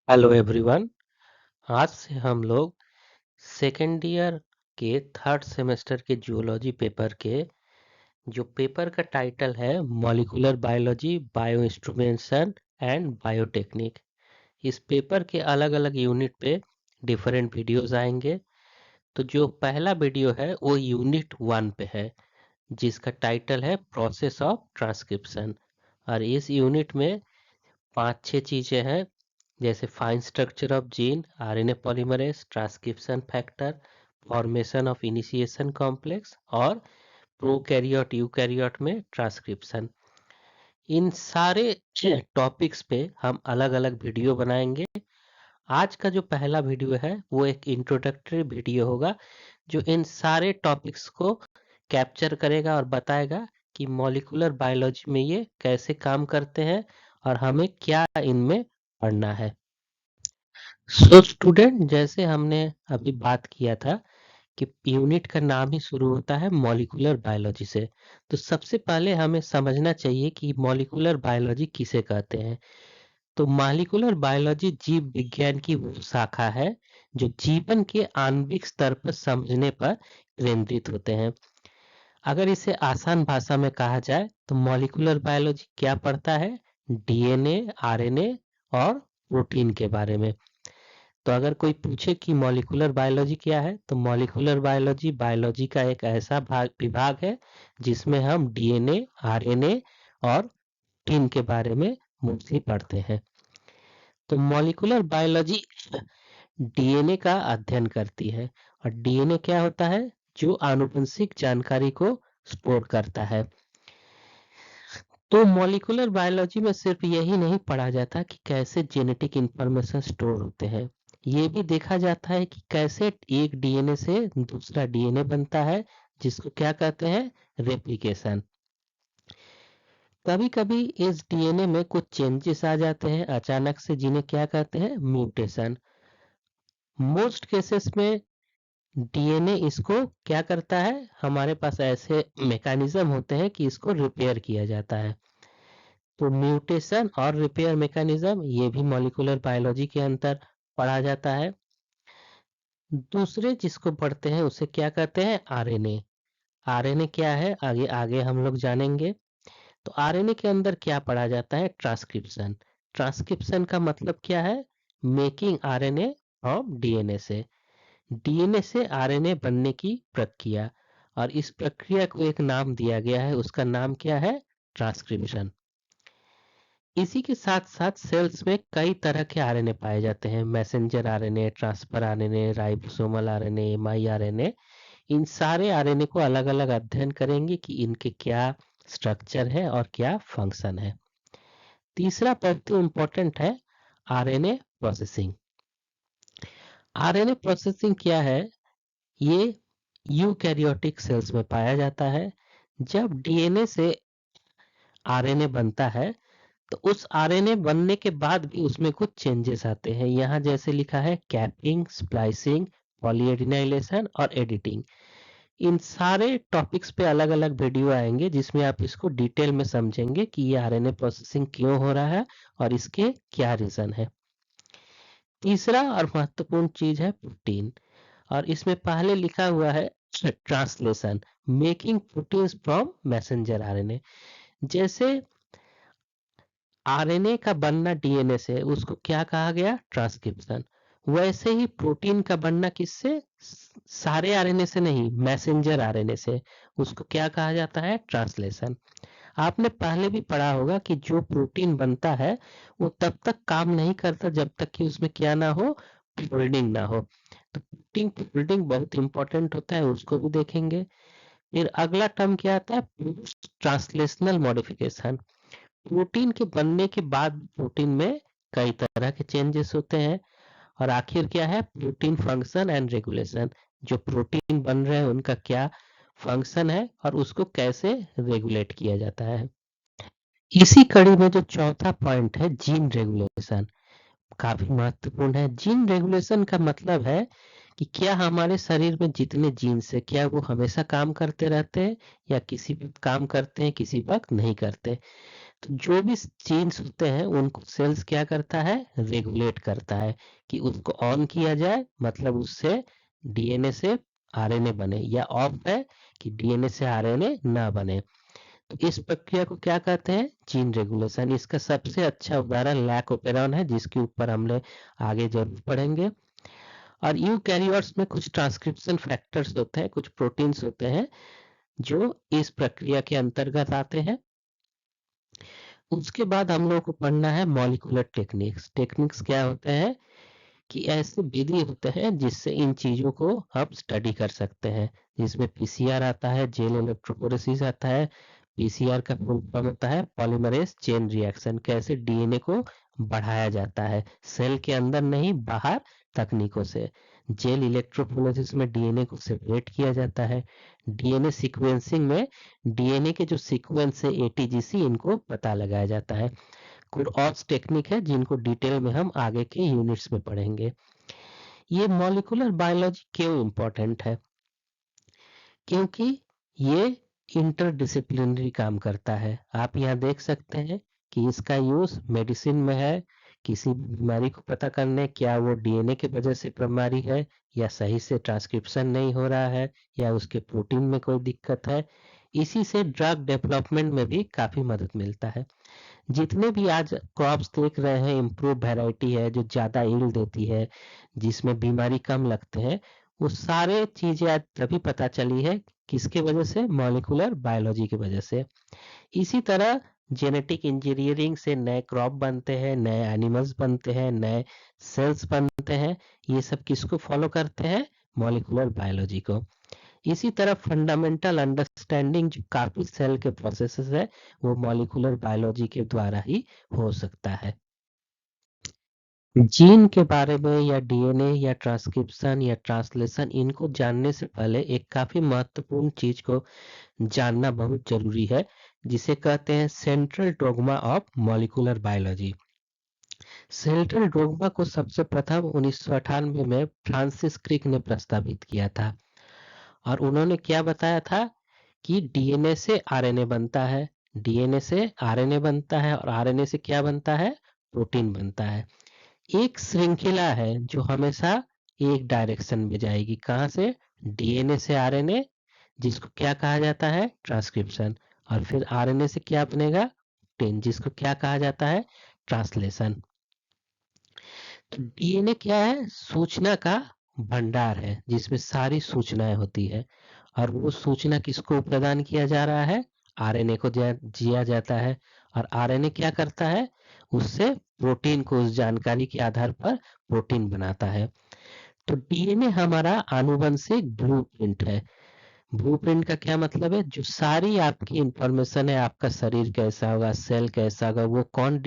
Hello everyone. आज से हम लोग सेकेंड ईयर के थर्ड सेमेस्टर के जियोलॉजी पेपर के जो पेपर का टाइटल है molecular biology, bio instrumentation and biotechnique. इस पेपर के अलग अलग यूनिट पे डिफरेंट वीडियोस आएंगे। तो जो पहला वीडियो है वो यूनिट 1 पे है, जिसका टाइटल है प्रोसेस ऑफ ट्रांसक्रिप्शन। और इस यूनिट में 5-6 चीजें हैं, जैसे fine structure of gene, RNA polymerase, transcription factor, formation of initiation complex और प्रोकैरियोट यूकैरियोट में ट्रांसक्रिप्शन। इन सारे टॉपिक्स पे हम अलग अलग वीडियो बनाएंगे। आज का जो पहला वीडियो है वो एक इंट्रोडक्टरी वीडियो होगा, जो इन सारे टॉपिक्स को कैप्चर करेगा और बताएगा कि मॉलिक्यूलर बायोलॉजी में ये कैसे काम करते हैं और हमें क्या इनमें पढ़ना है। सो स्टूडेंट, जैसे हमने अभी बात किया था कि यूनिट का नाम ही शुरू होता है मॉलिक्यूलर बायोलॉजी से, तो सबसे पहले हमें समझना चाहिए कि मॉलिक्यूलर बायोलॉजी किसे कहते हैं। तो मॉलिक्यूलर बायोलॉजी जीव विज्ञान की वो शाखा है जो जीवन के आणविक स्तर पर समझने पर केंद्रित होते हैं। अगर इसे आसान भाषा में कहा जाए तो मॉलिक्यूलर बायोलॉजी क्या पढ़ता है? डीएनए, आरएनए और प्रोटीन के बारे में। तो अगर कोई पूछे कि मॉलिक्यूलर बायोलॉजी क्या है, तो मॉलिक्यूलर बायोलॉजी बायोलॉजी का एक ऐसा विभाग है जिसमें हम डीएनए, आरएनए और प्रोटीन के बारे में मोस्टली पढ़ते हैं। तो मॉलिक्यूलर बायोलॉजी डीएनए का अध्ययन करती है। और डीएनए क्या होता है? जो आनुवंशिक जानकारी को स्टोर करता है। तो मॉलिक्यूलर बायोलॉजी में सिर्फ यही नहीं पढ़ा जाता कि कैसे जेनेटिक इंफॉर्मेशन स्टोर होते हैं, ये भी देखा जाता है कि कैसे एक डीएनए से दूसरा डीएनए बनता है, जिसको क्या कहते हैं? रेप्लिकेशन। कभी कभी इस डीएनए में कुछ चेंजेस आ जाते हैं अचानक से, जिन्हें क्या कहते हैं? म्यूटेशन। मोस्ट केसेस में डीएनए इसको क्या करता है? हमारे पास ऐसे मैकेनिज्म होते हैं कि इसको रिपेयर किया जाता है। तो म्यूटेशन और रिपेयर मैकेनिज्म ये भी मॉलिक्यूलर बायोलॉजी के अंदर पढ़ा जाता है। दूसरे जिसको पढ़ते हैं उसे क्या कहते हैं? आरएनए। आरएनए क्या है आगे आगे हम लोग जानेंगे। तो आरएनए के अंदर क्या पढ़ा जाता है? ट्रांसक्रिप्शन। ट्रांसक्रिप्शन का मतलब क्या है? मेकिंग आरएनए फ्रॉम डीएनए से, डीएनए से आरएनए बनने की प्रक्रिया। और इस प्रक्रिया को एक नाम दिया गया है, उसका नाम क्या है? ट्रांसक्रिप्शन। इसी के साथ साथ सेल्स में कई तरह के आरएनए पाए जाते हैं, messenger RNA, transfer RNA, ribosomal RNA, miRNA. इन सारे आरएनए को अलग अलग अध्ययन करेंगे कि इनके क्या स्ट्रक्चर है और क्या फंक्शन है। तीसरा बहुत इंपॉर्टेंट है, आरएनए प्रोसेसिंग। आरएनए प्रोसेसिंग क्या है? ये यूकैरियोटिक सेल्स में पाया जाता है। जब डीएनए से आरएनए बनता है तो उस आरएनए बनने के बाद भी उसमें कुछ चेंजेस आते हैं। यहाँ जैसे लिखा है कैपिंग, स्प्लाइसिंग, पॉलीएडिनाइलेशन और एडिटिंग। इन सारे टॉपिक्स पे अलग अलग वीडियो आएंगे जिसमें आप इसको डिटेल में समझेंगे कि ये आरएनए प्रोसेसिंग क्यों हो रहा है और इसके क्या रीजन है। तीसरा और महत्वपूर्ण चीज है प्रोटीन। और इसमें पहले लिखा हुआ है translation, making proteins from messenger RNA. जैसे आरएनए का बनना डीएनए से, उसको क्या कहा गया? ट्रांसक्रिप्शन। वैसे ही प्रोटीन का बनना किससे? सारे आरएनए से नहीं, मैसेंजर आरएनए से। उसको क्या कहा जाता है? ट्रांसलेशन। आपने पहले भी पढ़ा होगा कि जो प्रोटीन बनता है वो तब तक काम नहीं करता जब तक कि उसमें क्या ना हो? फोल्डिंग ना हो। तो प्रोटीन फोल्डिंग बहुत इंपॉर्टेंट होता है, उसको भी देखेंगे। फिर अगला टर्म क्या आता है? Post translational modification. प्रोटीन के बनने के बाद प्रोटीन में कई तरह के चेंजेस होते हैं। और आखिर क्या है? Protein function and regulation. जो प्रोटीन बन रहे हैं उनका क्या फंक्शन है और उसको कैसे रेगुलेट किया जाता है। इसी कड़ी में जो चौथा पॉइंट है, जीन रेगुलेशन, काफी महत्वपूर्ण है। जीन रेगुलेशन का मतलब है कि क्या हमारे शरीर में जितने जीन्स है क्या वो हमेशा काम करते रहते हैं या किसी वक्त काम करते हैं किसी वक्त नहीं करते। तो जो भी जीन्स होते हैं उनको सेल्स क्या करता है, रेगुलेट करता है कि उसको ऑन किया जाए, मतलब उससे डीएनए से आरएनए बने, या ऑफ है कि डीएनए से आरएनए ना बने। तो इस प्रक्रिया को क्या कहते हैं, जीन रेगुलेशन। इसका सबसे अच्छा उदाहरण लैक ओपेरॉन है, जिसके ऊपर हम लोग आगे जरूर पढ़ेंगे। और यूकैरियोट्स में कुछ ट्रांसक्रिप्शन फैक्टर्स होते हैं, कुछ प्रोटीन्स होते हैं जो इस प्रक्रिया के अंतर्गत आते हैं। उसके बाद हम लोगों को पढ़ना है मॉलिक्यूलर टेक्निक्स। टेक्निक्स क्या होते हैं कि ऐसे विधि होते हैं जिससे इन चीजों को हम स्टडी कर सकते हैं, जिसमें पीसीआर आता है, जेल इलेक्ट्रोफोरेसिस आता है। पीसीआर का फुल फॉर्म होता है पॉलीमरेज चेन रिएक्शन। कैसे डीएनए को बढ़ाया जाता है सेल के अंदर नहीं, बाहर तकनीकों से। जेल इलेक्ट्रोफोरेसिस में डीएनए को सेपरेट किया जाता है। डीएनए सीक्वेंसिंग में डीएनए के जो सीक्वेंस है एटीजीसी, इनको पता लगाया जाता है। कुछ और टेक्निक है जिनको डिटेल में हम आगे के यूनिट्स में पढ़ेंगे। ये मॉलिक्यूलर बायोलॉजी क्यों इम्पोर्टेंट है, क्योंकि ये इंटरडिसिप्लिनरी काम करता है। आप यहाँ देख सकते हैं कि इसका यूज मेडिसिन में है, किसी बीमारी को पता करने, क्या वो डीएनए की वजह से बीमारी है, या सही से ट्रांसक्रिप्शन नहीं हो रहा है, या उसके प्रोटीन में कोई दिक्कत है। इसी से ड्रग डेवलपमेंट में भी काफी मदद मिलता है। जितने भी आज क्रॉप्स देख रहे हैं, इम्प्रूव वैरायटी है जो ज्यादा ईल्ड देती है, जिसमें बीमारी कम लगते हैं, वो सारे चीजें आज तभी पता चली है, किसके वजह से, मॉलिक्यूलर बायोलॉजी की वजह से। इसी तरह जेनेटिक इंजीनियरिंग से नए क्रॉप बनते हैं, नए एनिमल्स बनते हैं, नए सेल्स बनते हैं। ये सब किसको फॉलो करते हैं, मॉलिक्यूलर बायोलॉजी को। इसी तरह फंडामेंटल अंडरस्टैंडिंग जो काफी सेल के प्रोसेसेस है, वो मॉलिक्यूलर बायोलॉजी के द्वारा ही हो सकता है। जीन के बारे में या डीएनए या ट्रांसक्रिप्शन या ट्रांसलेशन, इनको जानने से पहले एक काफी महत्वपूर्ण चीज को जानना बहुत जरूरी है, जिसे कहते हैं central dogma of molecular biology. Central dogma को सबसे प्रथम 1998 में फ्रांसिस क्रिक ने प्रस्तावित किया था। और उन्होंने क्या बताया था कि डीएनए से आरएनए बनता है, डीएनए से आरएनए बनता है, और आरएनए से क्या बनता है, प्रोटीन बनता है। एक श्रृंखला है जो हमेशा एक डायरेक्शन में जाएगी। कहां से, डीएनए से आरएनए, जिसको क्या कहा जाता है, ट्रांसक्रिप्शन। और फिर आरएनए से क्या बनेगा, प्रोटीन, जिसको क्या कहा जाता है, ट्रांसलेशन। तो डीएनए क्या है, सूचना का भंडार है, जिसमें सारी सूचनाएं होती है। और वो सूचना किसको प्रदान किया जा रहा है, आरएनए को दिया जाता है। और आरएनए क्या करता है, उससे प्रोटीन को, उस जानकारी के आधार पर प्रोटीन बनाता है। तो डीएनए हमारा आनुवंशिक ब्लूप्रिंट है। ब्लूप्रिंट का क्या मतलब है, जो सारी आपकी इंफॉर्मेशन है, आपका शरीर कैसा होगा, सेल कैसा होगा, वो कौन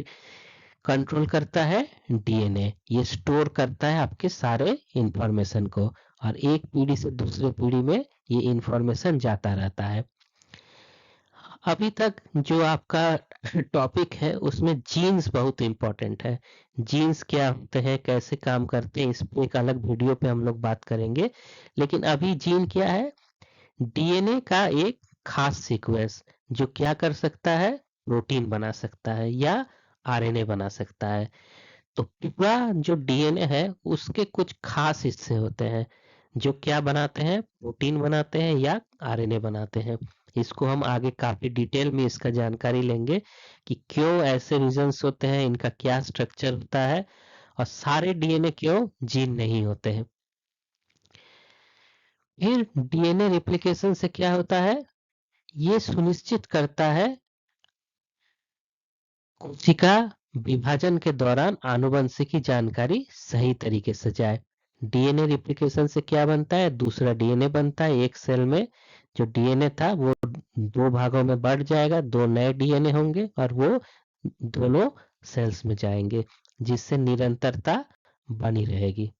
कंट्रोल करता है, डीएनए। ये स्टोर करता है आपके सारे इंफॉर्मेशन को, और एक पीढ़ी से दूसरे पीढ़ी में ये इंफॉर्मेशन जाता रहता है। अभी तक जो आपका टॉपिक है उसमें जीन्स बहुत इंपॉर्टेंट है। जीन्स क्या होते हैं, कैसे काम करते हैं, इस पे एक अलग वीडियो पे हम लोग बात करेंगे। लेकिन अभी जीन क्या है, डीएनए का एक खास सीक्वेंस जो क्या कर सकता है, प्रोटीन बना सकता है या आरएनए बना सकता है। तो पूरा जो डीएनए है उसके कुछ खास हिस्से होते हैं जो क्या बनाते हैं, प्रोटीन बनाते हैं या आरएनए बनाते हैं। इसको हम आगे काफी डिटेल में इसका जानकारी लेंगे कि क्यों ऐसे रीजंस होते हैं, इनका क्या स्ट्रक्चर होता है, और सारे डीएनए क्यों जीन नहीं होते हैं। फिर डीएनए रिप्लिकेशन से क्या होता है, ये सुनिश्चित करता है कोशिका विभाजन के दौरान आनुवंशिकी जानकारी सही तरीके से जाए। डीएनए रिप्लिकेशन से क्या बनता है, दूसरा डीएनए बनता है। एक सेल में जो डीएनए था वो दो भागों में बढ़ जाएगा, दो नए डीएनए होंगे और वो दोनों सेल्स में जाएंगे, जिससे निरंतरता बनी रहेगी।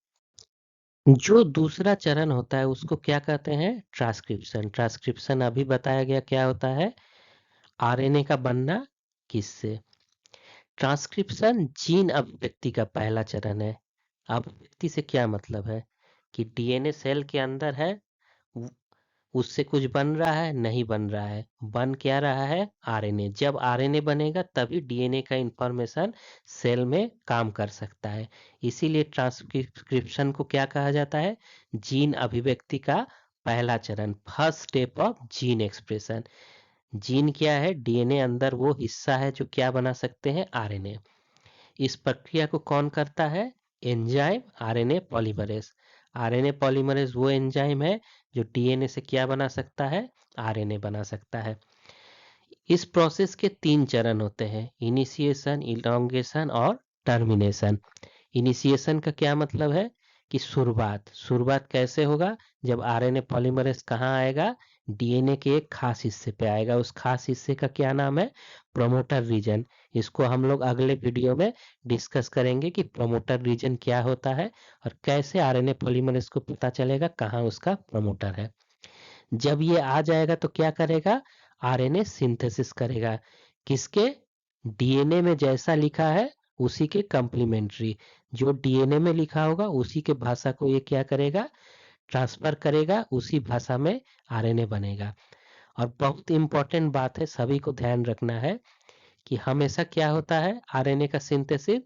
जो दूसरा चरण होता है उसको क्या कहते हैं, ट्रांसक्रिप्शन। ट्रांसक्रिप्शन अभी बताया गया क्या होता है, आरएनए का बनना किससे। ट्रांसक्रिप्शन जीन अभिव्यक्ति का पहला चरण है। अभिव्यक्ति से क्या मतलब है कि डीएनए सेल के अंदर है, उससे कुछ बन रहा है? नहीं बन रहा है। बन क्या रहा है? आरएनए। जब आरएनए बनेगा तभी डीएनए का इंफॉर्मेशन सेल में काम कर सकता है। इसीलिए ट्रांसक्रिप्शन को क्या कहा जाता है? जीन अभिव्यक्ति का पहला चरण, first step of gene expression. Gene क्या है? डीएनए अंदर वो हिस्सा है जो क्या बना सकते हैं? आरएनए। इस प्रक्रिया को कौन करता है? Enzyme RNA polymerase. RNA polymerase वो एंजाइम है जो डीएनए से क्या बना सकता है? आरएनए बना सकता है। इस प्रोसेस के 3 चरण होते हैं, इनिशिएशन, इलॉन्गेशन और टर्मिनेशन। इनिशिएशन का क्या मतलब है? कि शुरुआत। शुरुआत कैसे होगा? जब आरएनए पॉलीमरेज कहाँ आएगा? डीएनए के एक खास हिस्से पे आएगा। उस खास हिस्से का क्या नाम है? Promoter region. इसको हम लोग अगले वीडियो में डिस्कस करेंगे कि प्रोमोटर रीजन क्या होता है और कैसे आरएनए पॉलीमरेज को पता चलेगा कहाँ उसका प्रोमोटर है। जब ये आ जाएगा तो क्या करेगा? आरएनए सिंथेसिस करेगा। किसके? डीएनए में जैसा लिखा है उसी के कंप्लीमेंट्री। जो डीएनए में लिखा होगा उसी के भाषा को ये क्या करेगा? ट्रांसफर करेगा, उसी भाषा में आरएनए बनेगा। और बहुत इंपॉर्टेंट बात है, सभी को ध्यान रखना है कि हमेशा क्या होता है आरएनए का सिंथेसिस?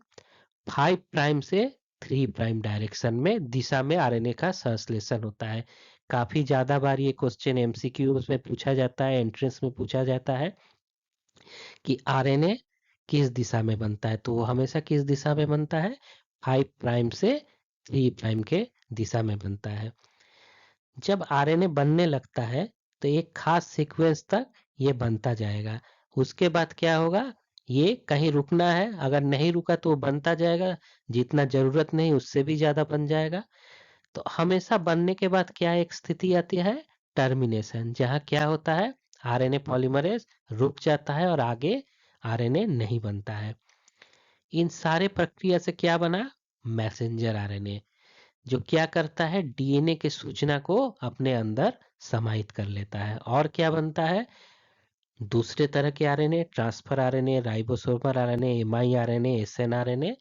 5 प्राइम से 3 प्राइम डायरेक्शन में दिशा में आरएनए का संश्लेषण होता है। काफी ज्यादा बार ये क्वेश्चन एमसीक्यू में पूछा जाता है, एंट्रेंस में पूछा जाता है कि आरएनए किस दिशा में बनता है, तो वो हमेशा किस दिशा में बनता है? 5 प्राइम से 3 प्राइम के दिशा में बनता है। जब आरएनए बनने लगता है तो एक खास सीक्वेंस तक ये बनता जाएगा। उसके बाद क्या होगा? ये कहीं रुकना है, अगर नहीं रुका तो वो बनता जाएगा, जितना जरूरत नहीं उससे भी ज्यादा बन जाएगा। तो हमेशा बनने के बाद क्या एक स्थिति आती है? टर्मिनेशन, जहाँ क्या होता है? आरएनए पॉलीमरेज रुक जाता है और आगे आरएनए नहीं बनता है। इन सारे प्रक्रिया से क्या बना? मैसेंजर आरएनए, जो क्या करता है? डीएनए के सूचना को अपने अंदर समाहित कर लेता है। और क्या बनता है? दूसरे तरह के RNA, transfer RNA, ribosomal RNA, MI RNA, SN RNA,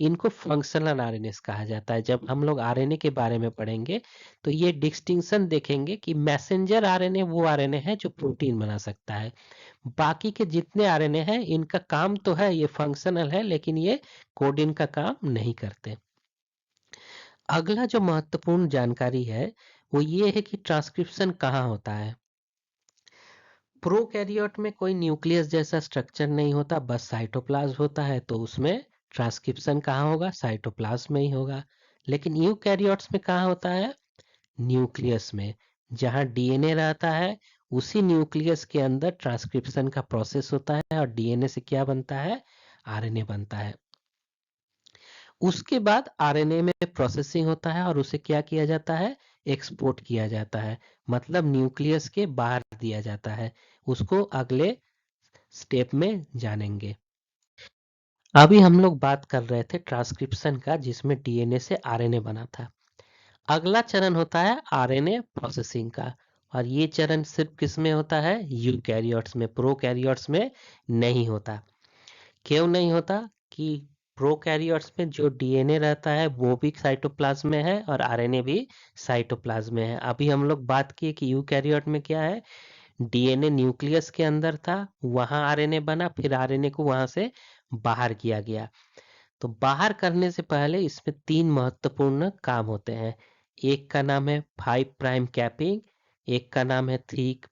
इनको फंक्शनल आरएनए कहा जाता है। जब हम लोग आरएनए के बारे में पढ़ेंगे तो ये डिस्टिंक्शन देखेंगे कि मैसेंजर आरएनए वो आरएनए है जो प्रोटीन बना सकता है। बाकी के जितने आरएनए हैं इनका काम तो है, ये फंक्शनल है, लेकिन ये कोडिंग का काम नहीं करते। अगला जो महत्वपूर्ण जानकारी है वो ये है कि ट्रांसक्रिप्शन कहाँ होता है। प्रोकैरियोट में कोई न्यूक्लियस जैसा स्ट्रक्चर नहीं होता, बस साइटोप्लाज्म होता है, तो उसमें ट्रांसक्रिप्शन कहाँ होगा? साइटोप्लाज्म में ही होगा। लेकिन यूकैरियोट्स में कहाँ होता है? न्यूक्लियस में। जहाँ डीएनए रहता है उसी न्यूक्लियस के अंदर ट्रांसक्रिप्शन का प्रोसेस होता है और डीएनए से क्या बनता है? आरएनए बनता है। उसके बाद आरएनए में प्रोसेसिंग होता है और उसे क्या किया जाता है? एक्सपोर्ट किया जाता है, मतलब न्यूक्लियस के बाहर दिया जाता है। उसको अगले स्टेप में जानेंगे। अभी हम लोग बात कर रहे थे ट्रांसक्रिप्शन का, जिसमें डीएनए से आरएनए बना था। अगला चरण होता है आरएनए प्रोसेसिंग का, और ये चरण सिर्फ किस में होता है? यूकैरियोट्स में, प्रोकैरियोट्स में नहीं होता। क्यों नहीं होता? कि प्रोकैरियोट्स में जो डीएनए रहता है वो भी साइटोप्लाज्म में है और आरएनए भी साइटोप्लाज्म में है। अभी हम लोग बात किए कि यूकैरियोट में क्या है? डीएनए न्यूक्लियस के अंदर था, वहां आरएनए बना, फिर आरएनए को वहां से बाहर किया गया। तो बाहर करने से पहले इसमें 3 महत्वपूर्ण काम होते हैं। एक का नाम है 5 प्राइम कैपिंग, एक का नाम है 3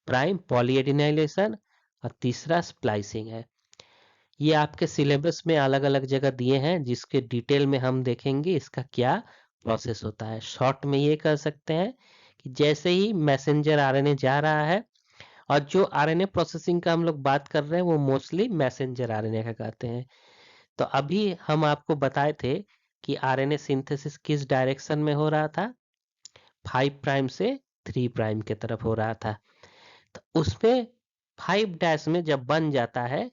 प्राइम पॉलीएडिनाइलेशन और तीसरा स्प्लाइसिंग है। ये आपके सिलेबस में अलग अलग जगह दिए हैं, जिसके डिटेल में हम देखेंगे इसका क्या प्रोसेस होता है। शॉर्ट में ये कह सकते हैं कि जैसे ही मैसेंजर आरएनए जा रहा है, और जो आरएनए प्रोसेसिंग का हम लोग बात कर रहे हैं वो मोस्टली मैसेंजर आरएनए का कहते हैं। तो अभी हम आपको बताए थे कि आरएनए सिंथेसिस किस डायरेक्शन में हो रहा था? 5 प्राइम से 3 प्राइम की तरफ हो रहा था। तो उसमें 5 डैश में जब बन जाता है,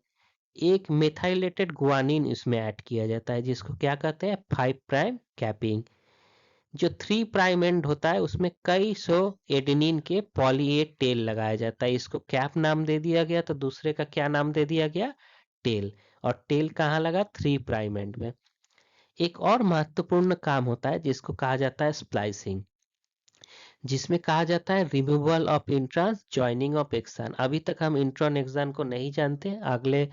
एक मेथाइलेटेड गुआनिन इसमें ऐड किया जाता है, जिसको क्या कहते हैं? 5 प्राइम कैपिंग। जो 3 प्राइम एंड होता है उसमें कई सौ एडेनिन के पॉली ए टेल लगाया जाता है। इसको कैप नाम दे दिया गया, तो दूसरे का क्या नाम दे दिया गया? टेल। और टेल कहाँ लगा? 3 प्राइम एंड में। एक और महत्वपूर्ण काम होता है जिसको कहा जाता है स्प्लाइसिंग। जिसमें कहा जाता है removal of introns, joining of action. अभी तक हम इंट्रॉन एक्सन को नहीं जानते, अगले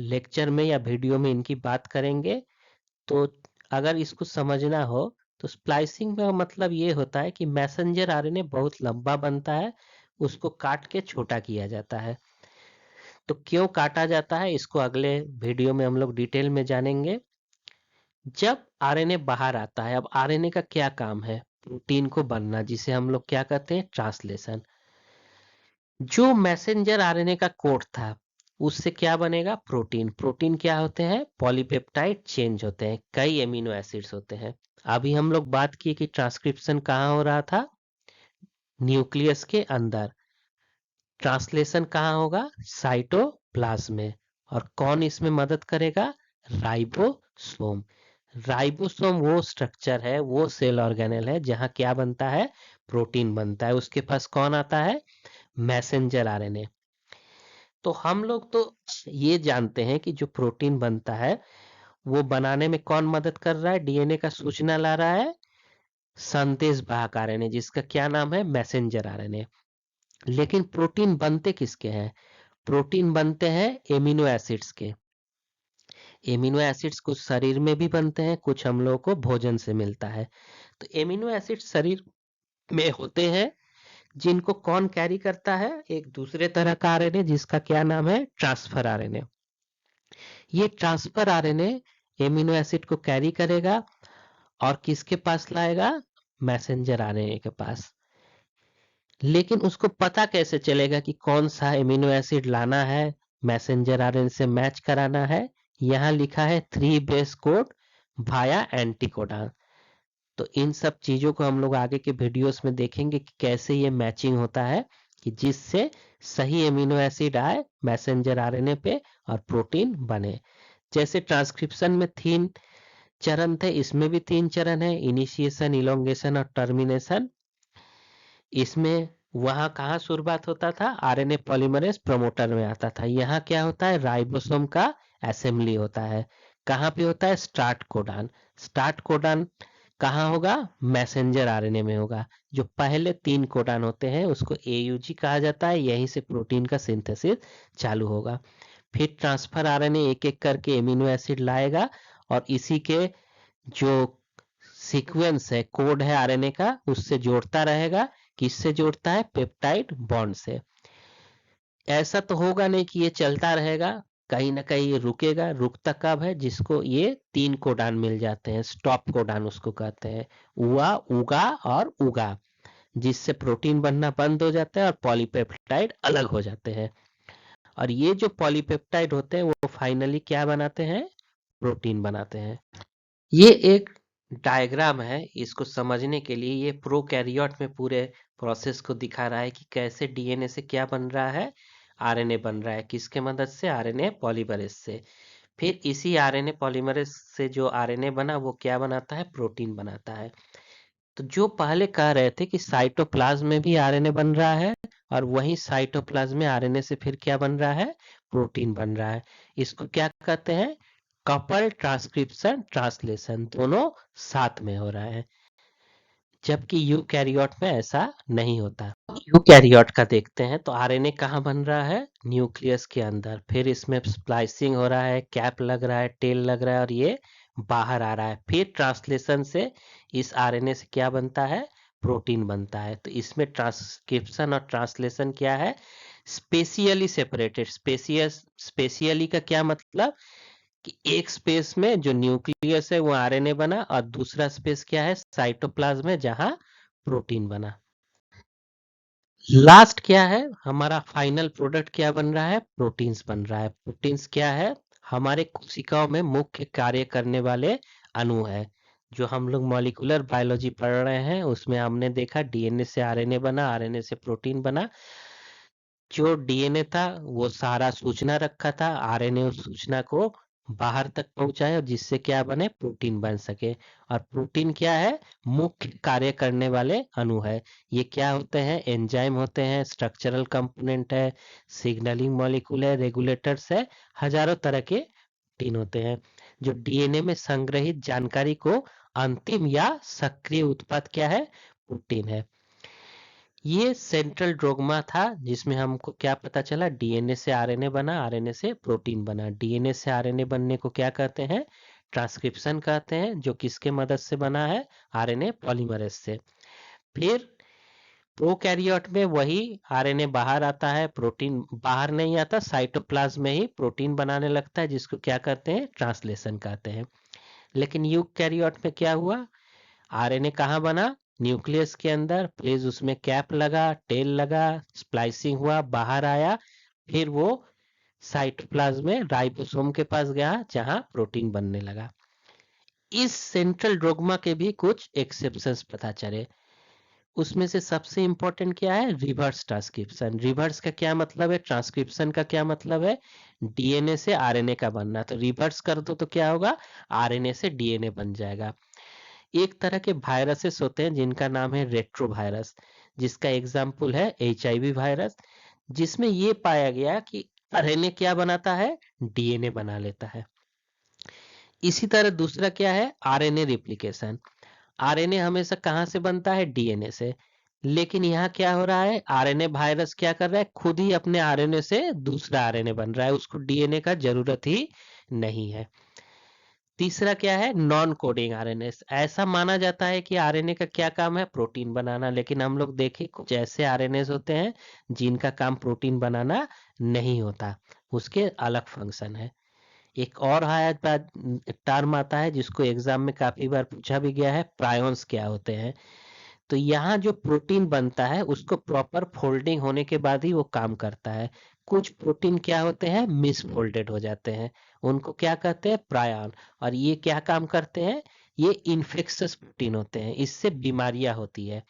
लेक्चर में या वीडियो में इनकी बात करेंगे। तो अगर इसको समझना हो तो स्प्लाइसिंग का मतलब ये होता है कि मैसेंजर आरएनए बहुत लंबा बनता है, उसको काट के छोटा किया जाता है। तो क्यों काटा जाता है इसको अगले वीडियो में हम लोग डिटेल में जानेंगे। जब आरएनए बाहर आता है, अब आरएनए का क्या काम है, प्रोटीन को बनना, जिसे हम लोग क्या कहते हैं, ट्रांसलेशन। जो मैसेंजर आरएनए का कोड था उससे क्या बनेगा, प्रोटीन। प्रोटीन क्या होते हैं, पॉलीपेप्टाइड चेंज होते हैं, कई एमिनो एसिड्स होते हैं। अभी हम लोग बात किए कि ट्रांसक्रिप्शन कहाँ हो रहा था, न्यूक्लियस के अंदर। ट्रांसलेशन कहाँ होगा, साइटोप्लाज्म में। और कौन इसमें मदद करेगा, राइबोसोम। राइबोसोम वो स्ट्रक्चर है, वो सेल ऑर्गेनेल है जहां क्या बनता है, प्रोटीन बनता है। उसके पास कौन आता है, मैसेंजर आरएनए। तो हम लोग तो ये जानते हैं कि जो प्रोटीन बनता है वो बनाने में कौन मदद कर रहा है, डीएनए का सूचना ला रहा है संदेश वाहक आरएनए, जिसका क्या नाम है, मैसेंजर आरएनए। लेकिन प्रोटीन बनते किसके हैं, प्रोटीन बनते हैं एमिनो एसिड्स के। एमिनो एसिड्स कुछ शरीर में भी बनते हैं, कुछ हम लोगों को भोजन से मिलता है। तो एमिनो एसिड शरीर में होते हैं, जिनको कौन कैरी करता है, एक दूसरे तरह का आरएनए जिसका क्या नाम है, ट्रांसफर आरएनए। ये ट्रांसफर आरएनए एमिनो एसिड को कैरी करेगा और किसके पास लाएगा, मैसेंजर आरएनए के पास। लेकिन उसको पता कैसे चलेगा कि कौन सा एमिनो एसिड लाना है, मैसेंजर आरएनए से मैच कराना है। यहाँ लिखा है 3 बेस कोड भाया एंटीकोडॉन। तो इन सब चीजों को हम लोग आगे के वीडियोस में देखेंगे कि कैसे ये मैचिंग होता है, कि जिससे सही एमिनो एसिड आए मैसेंजर आरएनए पे और प्रोटीन बने। जैसे ट्रांसक्रिप्शन में 3 चरण थे, इसमें भी 3 चरण है, इनिशिएशन, इलोंगेशन और टर्मिनेशन। इसमें वहां कहाँ शुरुआत होता था, आरएनए पॉलीमरेज प्रमोटर में आता था। यहाँ क्या होता है, राइबोसोम का असेंबली होता है। कहाँ पे होता है, स्टार्ट कोडॉन। स्टार्ट कोडॉन कहाँ होगा, मैसेंजर आरएनए में होगा। जो पहले 3 कोडॉन होते हैं उसको एयूजी कहा जाता है, यहीं से प्रोटीन का सिंथेसिस चालू होगा। फिर ट्रांसफर आरएनए एक एक करके एमिनो एसिड लाएगा और इसी के जो सीक्वेंस है, कोड है आरएनए का, उससे जोड़ता रहेगा। किससे जोड़ता है, पेप्टाइड बॉन्ड से। ऐसा तो होगा नहीं कि ये चलता रहेगा, कहीं ना कहीं ये रुकेगा। रुकता कब है, जिसको ये 3 कोडान मिल जाते हैं, स्टॉप कोडान उसको कहते हैं, उआ, उगा और उगा, जिससे प्रोटीन बनना बंद हो जाता है और पॉलीपेप्टाइड अलग हो जाते हैं। और ये जो पॉलीपेप्टाइड होते हैं वो फाइनली क्या बनाते हैं, प्रोटीन बनाते हैं। ये एक डायग्राम है, इसको समझने के लिए ये प्रोकैरियोट में पूरे प्रोसेस को दिखा रहा है कि कैसे डीएनए से क्या बन रहा है, आरएनए बन रहा है। किसके मदद से, आरएनए पॉलीमरेज से। फिर इसी आरएनए पॉलीमरेज से जो आरएनए बना वो क्या बनाता है, प्रोटीन बनाता है। तो जो पहले कह रहे थे कि साइटोप्लाज्म में भी आरएनए बन रहा है और वही साइटोप्लाज्म में आरएनए से फिर क्या बन रहा है, प्रोटीन बन रहा है। इसको क्या कहते हैं, कपल ट्रांसक्रिप्शन ट्रांसलेशन, दोनों साथ में हो रहा है। जबकि यूकैरियोट में ऐसा नहीं होता। यूकैरियोट का देखते हैं तो आरएनए कहाँ बन रहा है, न्यूक्लियस के अंदर। फिर इसमें स्प्लाइसिंग हो रहा है, कैप लग रहा है, टेल लग रहा है और ये बाहर आ रहा है। फिर ट्रांसलेशन से इस आरएनए से क्या बनता है, प्रोटीन बनता है। तो इसमें ट्रांसक्रिप्शन और ट्रांसलेशन क्या है, स्पेशियली सेपरेटेड। स्पेशियली का क्या मतलब, कि एक स्पेस में जो न्यूक्लियस है वो आरएनए बना और दूसरा स्पेस क्या है, साइटोप्लाज्म में, जहां प्रोटीन बना। लास्ट क्या है, हमारा फाइनल प्रोडक्ट क्या बन रहा है, प्रोटीन्स बन रहा है। प्रोटीन्स क्या है, हमारे कोशिकाओं में मुख्य कार्य करने वाले अणु है। जो हम लोग मॉलिक्यूलर बायोलॉजी पढ़ रहे हैं उसमें हमने देखा डीएनए से आरएनए बना, आरएनए से प्रोटीन बना। जो डीएनए था वो सारा सूचना रखा था, आरएनए उस सूचना को बाहर तक पहुंचाए और जिससे क्या बने, प्रोटीन बन सके। और प्रोटीन क्या है, मुख्य कार्य करने वाले अणु है। ये क्या होते हैं, एंजाइम होते हैं, स्ट्रक्चरल कंपोनेंट है, सिग्नलिंग मॉलिक्यूल है, रेगुलेटर्स है, हजारों तरह के प्रोटीन होते हैं। जो डीएनए में संग्रहित जानकारी को अंतिम या सक्रिय उत्पाद क्या है, प्रोटीन है। ये सेंट्रल डोग्मा था जिसमें हमको क्या पता चला, डीएनए से आरएनए बना, आरएनए से प्रोटीन बना। डीएनए से आरएनए बनने को क्या कहते हैं, ट्रांसक्रिप्शन कहते हैं, जो किसके मदद से बना है, आरएनए पॉलीमरेज से। फिर प्रोकैरियोट में वही आरएनए बाहर आता है, प्रोटीन बाहर नहीं आता, साइटोप्लाज्म में ही प्रोटीन बनाने लगता है, जिसको क्या कहते हैं, ट्रांसलेशन कहते हैं। लेकिन यूकैरियोट में क्या हुआ, आरएनए कहाँ बना, न्यूक्लियस के अंदर, फिर उसमें कैप लगा, टेल लगा, स्प्लाइसिंग हुआ, बाहर आया, फिर वो साइटोप्लाज्म में राइबोसोम के पास गया जहां प्रोटीन बनने लगा। इस सेंट्रल डोग्मा के भी कुछ एक्सेप्शंस पता चले। उसमें से सबसे इंपॉर्टेंट क्या है, रिवर्स ट्रांसक्रिप्शन। रिवर्स का क्या मतलब है, ट्रांसक्रिप्शन का क्या मतलब है, डीएनए से आरएनए का बनना। तो रिवर्स कर दो तो क्या होगा, आरएनए से डीएनए बन जाएगा। एक तरह के वायरसेस होते हैं जिनका नाम है रेट्रोवायरस, जिसका एग्जाम्पल है एचआईवी वायरस, जिसमें ये पाया गया कि आरएनए क्या बनाता है, डीएनए बना लेता है। इसी तरह दूसरा क्या है, आरएनए रिप्लिकेशन। आरएनए हमेशा कहां से बनता है, डीएनए से। लेकिन यहाँ क्या हो रहा है, आरएनए वायरस क्या कर रहा है, खुद ही अपने आरएनए से दूसरा आरएनए बन रहा है, उसको डीएनए का जरूरत ही नहीं है। तीसरा क्या है, नॉन कोडिंग आरएनए। ऐसा माना जाता है कि आरएनए का क्या काम है, प्रोटीन बनाना, लेकिन हम लोग देखें कुछ ऐसे आरएनए होते हैं जिनका काम प्रोटीन बनाना नहीं होता, उसके अलग फंक्शन है। एक और टर्म आता है जिसको एग्जाम में काफी बार पूछा भी गया है, प्रायोन्स क्या होते हैं। तो यहाँ जो प्रोटीन बनता है उसको प्रॉपर फोल्डिंग होने के बाद ही वो काम करता है। कुछ प्रोटीन क्या होते हैं, मिसफोल्डेड हो जाते हैं, उनको क्या कहते हैं, प्रायन। और ये क्या काम करते हैं, ये इन्फेक्शस प्रोटीन होते हैं, इससे बीमारियां होती है।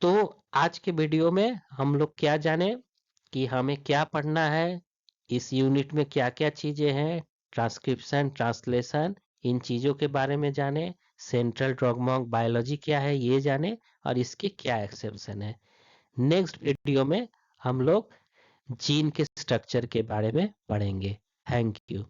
तो आज के वीडियो में हम लोग क्या जाने कि हमें क्या पढ़ना है, इस यूनिट में क्या क्या चीजें हैं, ट्रांसक्रिप्शन, ट्रांसलेशन, इन चीजों के बारे में जाने, सेंट्रल डॉग्मा ऑफ बायोलॉजी क्या है ये जाने, और इसके क्या एक्सेप्शन है। नेक्स्ट वीडियो में हम लोग जीन के स्ट्रक्चर के बारे में पढ़ेंगे। Thank you.